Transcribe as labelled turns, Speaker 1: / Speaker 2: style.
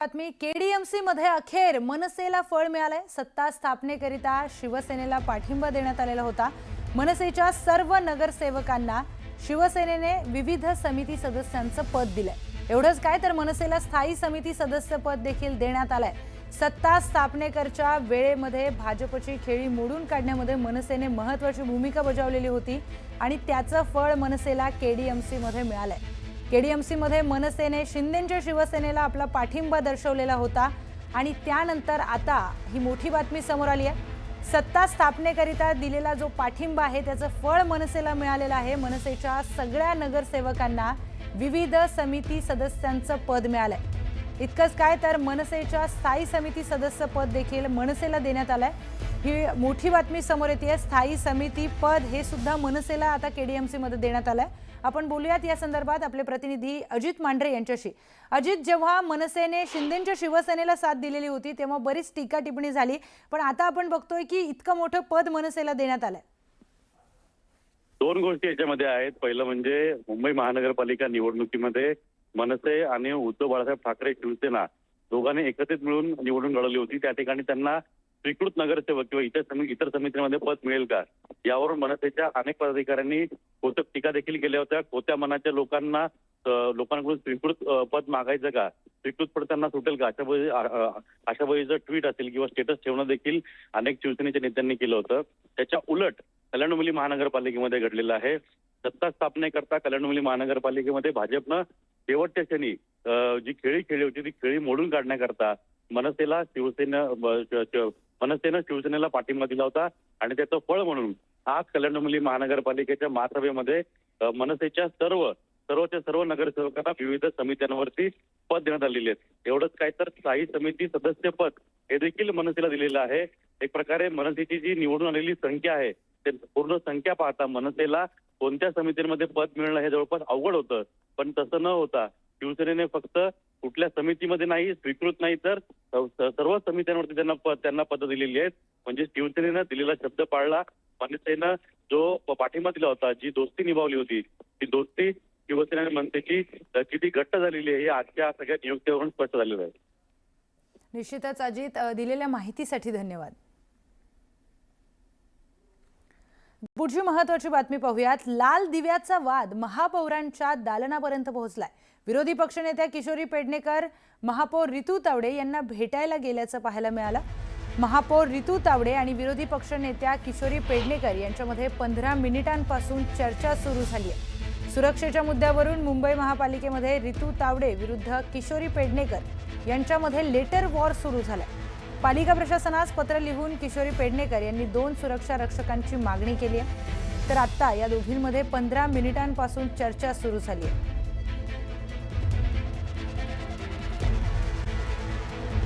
Speaker 1: बातमी केडीएमसी मध्ये अखेर मनसेला फळ मिळालंय। सत्ता स्थापनेकरिता शिवसेनेला पाठिंबा देण्यात आलेला होता। मनसेच्या सर्व नगरसेवकांना शिवसेनेने विविध समिती सदस्यांचं पद दिलंय। एवढंच काय तर मनसेला स्थायी समिती सदस्य पद देखील देण्यात आलंय। सत्ता स्थापनेकरच्या वेळेमध्ये भाजपची खेळी मोडून काढण्यामध्ये मनसेने महत्त्वाची भूमिका बजावलेली होती आणि त्याचं फळ मनसेला केडीएमसी मध्ये मिळालंय। केडीएमसी मध्ये मनसेने शिंदेंच्या शिवसेनेला आपला पाठिंबा दर्शवलेला होता आणि त्यानंतर आता ही मोठी बातमी समोर आली आहे। सत्ता स्थापनेकरिता दिलेला जो पाठिंबा आहे त्याचं फळ मनसेला मिळालेलं आहे। मनसेच्या सगळ्या नगरसेवकांना विविध समिती सदस्यांचं पद मिळालंय। इतकंच काय तर मनसेच्या स्थायी समिती सदस्य पद देखील मनसेला देण्यात आलंय। ही मोठी बातमी समोर येते। स्थायी समिती पद हे सुद्धा मनसेला आता केडीएमसी मध्ये देण्यात आलंय। आपण बोलूयात या संदर्भात आपले प्रतिनिधी अजित मांढरे यांच्याशी। अजित, जेव्हा मनसेने शिंदेंच्या शिवसेनेला साथ दिलेली होती तेव्हा बरीच टीका टिप्पणी झाली, पण आता आपण बघतोय की इतकं मोठं पद मनसेला देण्यात आलंय।
Speaker 2: दोन गोष्टी याच्यामध्ये आहेत। पहिलं म्हणजे मुंबई महानगरपालिका निवडणुकीमध्ये मनसे आणि उद्धव बाळासाहेब ठाकरे शिवसेना दोघांनी एकत्रित मिळून निवडून लढवली होती। त्या ठिकाणी त्यांना स्वीकृत नगरसेवक किंवा इतर समितीमध्ये पद मिळेल का यावरून मनसेच्या अनेक पदाधिकाऱ्यांनी खोचक टीका देखील केल्या होत्या। खोट्या मनाच्या लोकांकडून स्वीकृत पद मागायचं का, स्वीकृत पद त्यांना सुटेल का, अशा वेळीचं ट्विट असेल किंवा स्टेटस ठेवणं देखील अनेक शिवसेनेच्या नेत्यांनी केलं होतं। त्याच्या उलट कल्याणमुली महानगरपालिकेमध्ये घडलेलं आहे। सत्ता स्थापनेकरता कल्याणमुली महानगरपालिकेमध्ये भाजपनं शेवटच्या क्षणी जी खेळी खेळली होती ती खेळी मोडून काढण्याकरता मनसेनं शिवसेनेला पाठिंबा दिला होता आणि त्याचं फळ म्हणून आज कल्याणमुली महानगरपालिकेच्या महासभेमध्ये मनसेच्या सर्व नगरसेवकांना विविध समित्यांवरती पद देण्यात आलेली आहेत। एवढंच काय तर स्थायी समिती सदस्य पद हे देखील मनसेला दिलेलं आहे। एक प्रकारे मनसेची जी निवडून आलेली संख्या आहे ते पूर्ण संख्या पाहता मनसेला कोणत्या समितीमध्ये पद मिळणं हे जवळपास अवघड होतं, पण तसं न होता शिवसेनेने फक्त कुठल्या समितीमध्ये नाही, स्वीकृत नाही तर सर्व समित्यांवरती त्यांना पद दिलेली आहेत। म्हणजे शिवसेनेनं दिलेला शब्द पाळला। मनसेनं जो पाठिंबा दिला होता, जी दोस्ती निभावली होती, ती दोस्ती शिवसेना आणि मनसेची किती घट्ट झालेली आहे हे आजच्या सगळ्या नियुक्तीवरून स्पष्ट झालेलं आहे।
Speaker 1: निश्चितच अजित, दिलेल्या माहितीसाठी धन्यवाद। पुढची महत्त्वाची बातमी पाहूयात। लाल दिव्याचा वाद महापौरांच्या दालनापर्यंत पोहोचलाय। विरोधी पक्षनेत्या किशोरी पेडणेकर महापौर रितू तावडे यांना भेटायला गेल्याचं पाहायला मिळालं। महापौर रितू तावडे आणि विरोधी पक्षनेत्या किशोरी पेडणेकर यांच्यामध्ये 15 मिनिटांपासून चर्चा सुरू झाली आहे। सुरक्षेच्या मुद्द्यावरून मुंबई महापालिकेमध्ये रितू तावडे विरुद्ध किशोरी पेडणेकर यांच्यामध्ये लेटर वॉर सुरू झालाय। पालिका प्रशासनास पत्र लिहून किशोरी पेडणेकर यांनी 2 सुरक्षा रक्षकांची मागणी केली आहे, तर आता या दोघींमध्ये 15 मिनिटांपासून चर्चा सुरू झाली आहे।